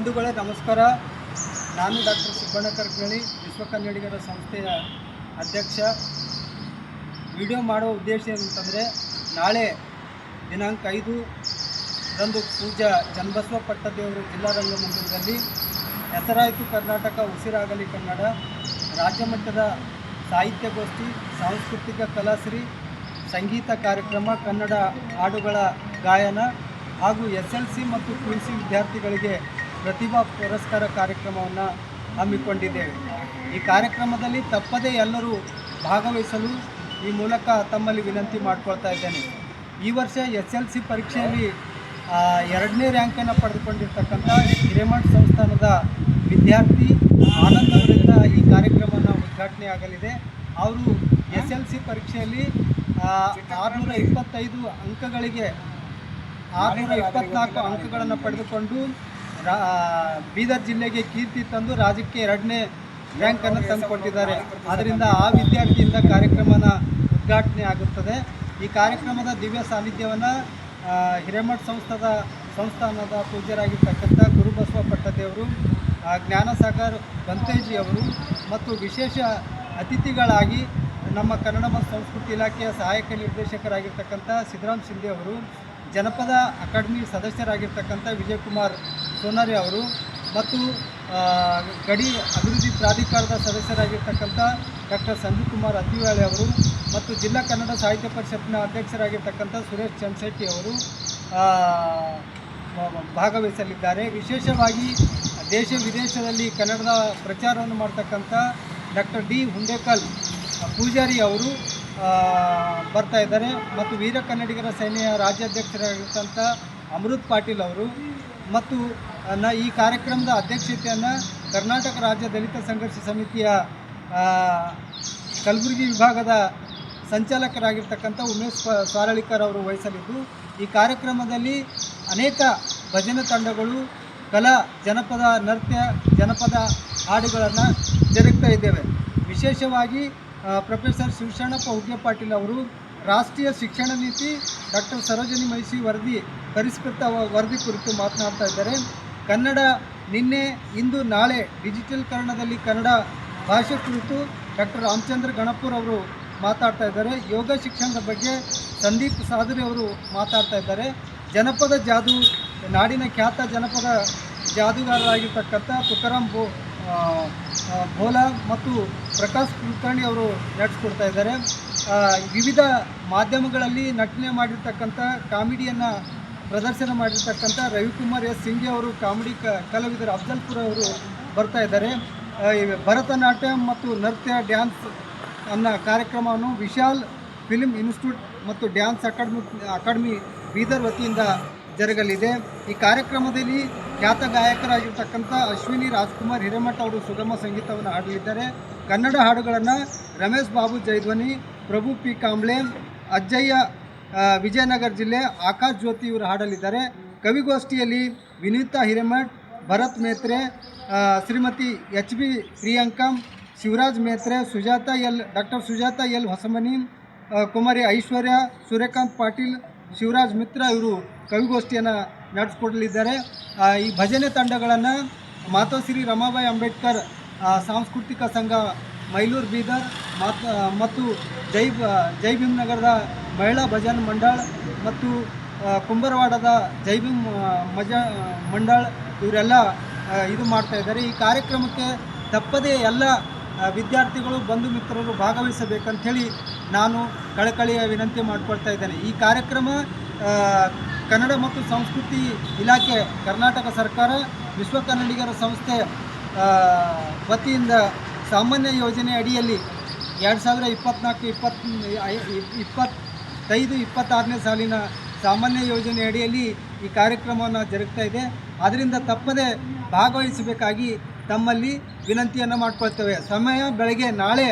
ಬಂಧುಗಳೇ ನಮಸ್ಕಾರ. ನಾನು ಡಾಕ್ಟರ್ ಸುಬ್ಬಣ್ಣ ಕರ್ಕಳಿ, ವಿಶ್ವ ಕನ್ನಡಿಗರ ಸಂಸ್ಥೆಯ ಅಧ್ಯಕ್ಷ. ವಿಡಿಯೋ ಮಾಡೋ ಉದ್ದೇಶ ಏನಂತಂದರೆ, ನಾಳೆ ದಿನಾಂಕ 5ರಂದು ಪೂಜ್ಯ ಚನ್ನಬಸವ ಪಟ್ಟದೇವರು ಜಿಲ್ಲಾ ರಂಗಮಂದಿರದಲ್ಲಿ ಹೆಸರಾಯಿತು ಕರ್ನಾಟಕ ಉಸಿರಾಗಲಿ ಕನ್ನಡ ರಾಜ್ಯ ಮಟ್ಟದ ಸಾಹಿತ್ಯಗೋಷ್ಠಿ, ಸಾಂಸ್ಕೃತಿಕ ಕಲಾಶ್ರೀ, ಸಂಗೀತ ಕಾರ್ಯಕ್ರಮ, ಕನ್ನಡ ಹಾಡುಗಳ ಗಾಯನ ಹಾಗೂ SLC ಮತ್ತು PUC ವಿದ್ಯಾರ್ಥಿಗಳಿಗೆ ಪ್ರತಿಭಾ ಪುರಸ್ಕಾರ ಕಾರ್ಯಕ್ರಮವನ್ನು ಹಮ್ಮಿಕೊಂಡಿದ್ದೇವೆ. ಈ ಕಾರ್ಯಕ್ರಮದಲ್ಲಿ ತಪ್ಪದೇ ಎಲ್ಲರೂ ಭಾಗವಹಿಸಲು ಈ ಮೂಲಕ ತಮ್ಮಲ್ಲಿ ವಿನಂತಿ ಮಾಡಿಕೊಳ್ತಾ ಇದ್ದೇನೆ. ಈ ವರ್ಷ SLC ಪರೀಕ್ಷೆಯಲ್ಲಿ 2ನೇ ರ್ಯಾಂಕನ್ನು ಪಡೆದುಕೊಂಡಿರ್ತಕ್ಕಂಥ ಹಿರೇಮಠ ಸಂಸ್ಥಾನದ ವಿದ್ಯಾರ್ಥಿ ಆನಂದ್ ಅವರಿಂದ ಈ ಕಾರ್ಯಕ್ರಮವನ್ನು ಉದ್ಘಾಟನೆ ಆಗಲಿದೆ. ಅವರು SLC ಪರೀಕ್ಷೆಯಲ್ಲಿ 625 ಅಂಕಗಳಿಗೆ 624 ಅಂಕಗಳನ್ನು ಪಡೆದುಕೊಂಡು ಬೀದರ್ ಜಿಲ್ಲೆಗೆ ಕೀರ್ತಿ ತಂದು ರಾಜ್ಯಕ್ಕೆ 2ನೇ ರ್ಯಾಂಕನ್ನು ತಂದುಕೊಟ್ಟಿದ್ದಾರೆ. ಆದ್ದರಿಂದ ಆ ವಿದ್ಯಾರ್ಥಿಯಿಂದ ಕಾರ್ಯಕ್ರಮನ ಉದ್ಘಾಟನೆ ಆಗುತ್ತದೆ. ಈ ಕಾರ್ಯಕ್ರಮದ ದಿವ್ಯ ಸಾನ್ನಿಧ್ಯವನ್ನು ಹಿರೇಮಠ ಸಂಸ್ಥಾನದ ಪೂಜ್ಯರಾಗಿರ್ತಕ್ಕಂಥ ಗುರುಬಸವ ಪಟ್ಟದೇವರು, ಜ್ಞಾನಸಾಗರ್ ಬಂತೇಜಿ ಅವರು ಮತ್ತು ವಿಶೇಷ ಅತಿಥಿಗಳಾಗಿ ನಮ್ಮ ಕನ್ನಡ ಮತ್ತು ಸಂಸ್ಕೃತಿ ಇಲಾಖೆಯ ಸಹಾಯಕ ನಿರ್ದೇಶಕರಾಗಿರ್ತಕ್ಕಂಥ ಸಿದ್ದರಾಮ್ ಶಿಂದೆ ಅವರು, ಜನಪದ ಅಕಾಡೆಮಿ ಸದಸ್ಯರಾಗಿರ್ತಕ್ಕಂಥ ವಿಜಯಕುಮಾರ್ ಸೋನಾರಿ ಅವರು ಮತ್ತು ಗಡಿ ಅಭಿವೃದ್ಧಿ ಪ್ರಾಧಿಕಾರದ ಸದಸ್ಯರಾಗಿರ್ತಕ್ಕಂಥ ಡಾಕ್ಟರ್ ಸಂಜೀವ್ ಕುಮಾರ್ ಅತ್ತಿವಾಳೆ ಅವರು ಮತ್ತು ಜಿಲ್ಲಾ ಕನ್ನಡ ಸಾಹಿತ್ಯ ಪರಿಷತ್ನ ಅಧ್ಯಕ್ಷರಾಗಿರ್ತಕ್ಕಂಥ ಸುರೇಶ್ ಚಂದ್ರಶೆಟ್ಟಿ ಅವರು ಭಾಗವಹಿಸಲಿದ್ದಾರೆ. ವಿಶೇಷವಾಗಿ ದೇಶ ವಿದೇಶದಲ್ಲಿ ಕನ್ನಡದ ಪ್ರಚಾರವನ್ನು ಮಾಡ್ತಕ್ಕಂಥ ಡಾಕ್ಟರ್ ಡಿ ಹುಂಡೇಕಲ್ ಪೂಜಾರಿ ಅವರು ಬರ್ತಾ ಇದ್ದಾರೆ ಮತ್ತು ವೀರ ಕನ್ನಡಿಗರ ಸೇನೆಯ ರಾಜ್ಯಾಧ್ಯಕ್ಷರಾಗಿರ್ತಕ್ಕಂಥ ಅಮೃತ್ ಪಾಟೀಲ್ ಅವರು ಮತ್ತು ಈ ಕಾರ್ಯಕ್ರಮದ ಅಧ್ಯಕ್ಷತೆಯನ್ನು ಕರ್ನಾಟಕ ರಾಜ್ಯ ದಲಿತ ಸಂಘರ್ಷ ಸಮಿತಿಯ ಕಲಬುರಗಿ ವಿಭಾಗದ ಸಂಚಾಲಕರಾಗಿರ್ತಕ್ಕಂಥ ಉಮೇಶ್ ಸ್ವಾರಳಿಕರ್ ಅವರು ವಹಿಸಲಿದ್ದು, ಈ ಕಾರ್ಯಕ್ರಮದಲ್ಲಿ ಅನೇಕ ಭಜನೆ ತಂಡಗಳು, ಕಲಾ, ಜನಪದ ನೃತ್ಯ, ಜನಪದ ಹಾಡುಗಳನ್ನು ಜರುಗ್ತಾ ಇದ್ದೇವೆ. ವಿಶೇಷವಾಗಿ ಪ್ರೊಫೆಸರ್ ಶಿವಶರಣಪ್ಪ ಹುಗ್ಗೆ ಪಾಟೀಲ್ ಅವರು ರಾಷ್ಟ್ರೀಯ ಶಿಕ್ಷಣ ನೀತಿ ಡಾಕ್ಟರ್ ಸರೋಜಿನಿ ಮಹಿಷಿ ಪರಿಷ್ಕೃತ ವರದಿ ಕುರಿತು ಮಾತನಾಡ್ತಾ ಇದ್ದಾರೆ. ಕನ್ನಡ ನಿನ್ನೆ, ಇಂದು, ನಾಳೆ ಡಿಜಿಟಲ್ಕರಣದಲ್ಲಿ ಕನ್ನಡ ಭಾಷೆ ಕುರಿತು ಡಾಕ್ಟರ್ ರಾಮಚಂದ್ರ ಗಣಪುರ್ ಅವರು ಮಾತಾಡ್ತಾ ಇದ್ದಾರೆ. ಯೋಗ ಶಿಕ್ಷಣದ ಬಗ್ಗೆ ಸಂದೀಪ್ ಸಾಧುರಿ ಅವರು ಮಾತಾಡ್ತಾ ಇದ್ದಾರೆ. ಜನಪದ ಜಾದು, ನಾಡಿನ ಖ್ಯಾತ ಜನಪದ ಜಾದೂಗಾರರಾಗಿರ್ತಕ್ಕಂಥ ತುಕಾರಾಮ್ ಭೋಲಾ ಮತ್ತು ಪ್ರಕಾಶ್ ಕುಲಕರ್ಣಿ ಅವರು ನಡೆಸ್ಕೊಡ್ತಾ ಇದ್ದಾರೆ. ವಿವಿಧ ಮಾಧ್ಯಮಗಳಲ್ಲಿ ನಟನೆ ಮಾಡಿರ್ತಕ್ಕಂಥ ಕಾಮಿಡಿಯನ್ನು ಪ್ರದರ್ಶನ ಮಾಡಿರ್ತಕ್ಕಂಥ ರವಿಕುಮಾರ್ ಎಸ್ ಸಿಂಘೆ ಅವರು, ಕಾಮಿಡಿ ಕಲಾವಿದರು ಅಫ್ಜಲ್ಪುರ ಅವರು ಬರ್ತಾ ಇದ್ದಾರೆ. ಭರತನಾಟ್ಯ ಮತ್ತು ನೃತ್ಯ ಡ್ಯಾನ್ಸ್ ಅನ್ನೋ ಕಾರ್ಯಕ್ರಮವನ್ನು ವಿಶಾಲ್ ಫಿಲ್ಮ್ ಇನ್ಸ್ಟಿಟ್ಯೂಟ್ ಮತ್ತು ಡ್ಯಾನ್ಸ್ ಅಕಾಡೆಮಿ ಬೀದರ್ ವತಿಯಿಂದ ಜರುಗಲಿದೆ. ಈ ಕಾರ್ಯಕ್ರಮದಲ್ಲಿ ಖ್ಯಾತ ಗಾಯಕರಾಗಿರ್ತಕ್ಕಂಥ ಅಶ್ವಿನಿ ರಾಜ್ಕುಮಾರ್ ಹಿರೇಮಠ ಅವರು ಸುಗಮ ಸಂಗೀತವನ್ನು ಹಾಡಲಿದ್ದಾರೆ. ಕನ್ನಡ ಹಾಡುಗಳನ್ನು ರಮೇಶ್ ಬಾಬು ಜೈಧ್ವನಿ, ಪ್ರಭು ಪಿ ಕಾಂಬ್ಳೆ, ಅಜ್ಜಯ್ಯ ವಿಜಯನಗರ ಜಿಲ್ಲೆ, ಆಕಾಶ್ ಜ್ಯೋತಿ ಇವರು ಹಾಡಲಿದ್ದಾರೆ. ಕವಿಗೋಷ್ಠಿಯಲ್ಲಿ Vineeta Hiremath, Bharat Metre, Shrimati HB Priyanka, Shivaraj Metre, doctor Sujata L Hosamani, Kumari Aishwarya, Suryakant Patil, Shivaraj Mitra ಇವರು ಕವಿಗೋಷ್ಠಿಯನ್ನು ನಡೆಸಿಕೊಡಲಿದ್ದಾರೆ. ಈ ಭಜನೆ ತಂಡಗಳನ್ನು ಮಾತೋಶ್ರೀ ರಮಾಬಾಯಿ ಅಂಬೇಡ್ಕರ್ ಸಾಂಸ್ಕೃತಿಕ ಸಂಘ ಮೈಲೂರು ಬೀದರ್ ಮತ್ತು ಜೈ ಭೀಮ್ ನಗರದ ಮಹಿಳಾ ಭಜನ್ ಮಂಡಳ ಮತ್ತು ಕುಂಬರವಾಡದ ಜೈ ಭೀಮ್ ಮಂಡಳ ಇವರೆಲ್ಲ ಇದು ಮಾಡ್ತಾ ಇದ್ದಾರೆ. ಈ ಕಾರ್ಯಕ್ರಮಕ್ಕೆ ತಪ್ಪದೇ ಎಲ್ಲ ವಿದ್ಯಾರ್ಥಿಗಳು, ಬಂಧು ಮಿತ್ರರು ಭಾಗವಹಿಸಬೇಕಂಥೇಳಿ ನಾನು ಕಳಕಳಿಯ ವಿನಂತಿ ಮಾಡಿಕೊಳ್ತಾ ಇದ್ದೇನೆ. ಈ ಕಾರ್ಯಕ್ರಮ ಕನ್ನಡ ಮತ್ತು ಸಂಸ್ಕೃತಿ ಇಲಾಖೆ, ಕರ್ನಾಟಕ ಸರ್ಕಾರ, ವಿಶ್ವ ಕನ್ನಡಿಗರ ಸಂಸ್ಥೆ ವತಿಯಿಂದ ಸಾಮಾನ್ಯ ಯೋಜನೆ ಅಡಿಯಲ್ಲಿ 2024-25-26ನೇ ಸಾಲಿನ ಸಾಮಾನ್ಯ ಯೋಜನೆ ಅಡಿಯಲ್ಲಿ ಈ ಕಾರ್ಯಕ್ರಮವನ್ನು ಜರುಗ್ತಾ ಇದೆ. ಆದ್ದರಿಂದ ತಪ್ಪದೇ ಭಾಗವಹಿಸಬೇಕಾಗಿ ತಮ್ಮಲ್ಲಿ ವಿನಂತಿಯನ್ನು ಮಾಡಿಕೊಳ್ತೇವೆ. ಸಮಯ ಬೆಳಗ್ಗೆ ನಾಳೆ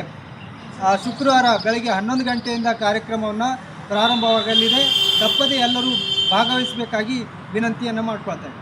ಶುಕ್ರವಾರ ಬೆಳಗ್ಗೆ 11 ಗಂಟೆಯಿಂದ ಕಾರ್ಯಕ್ರಮವನ್ನು ಪ್ರಾರಂಭವಾಗಲಿದೆ. ತಪ್ಪದೇ ಎಲ್ಲರೂ ಭಾಗವಹಿಸಬೇಕಾಗಿ ವಿನಂತಿಯನ್ನು ಮಾಡಿಕೊಳ್ತೇವೆ.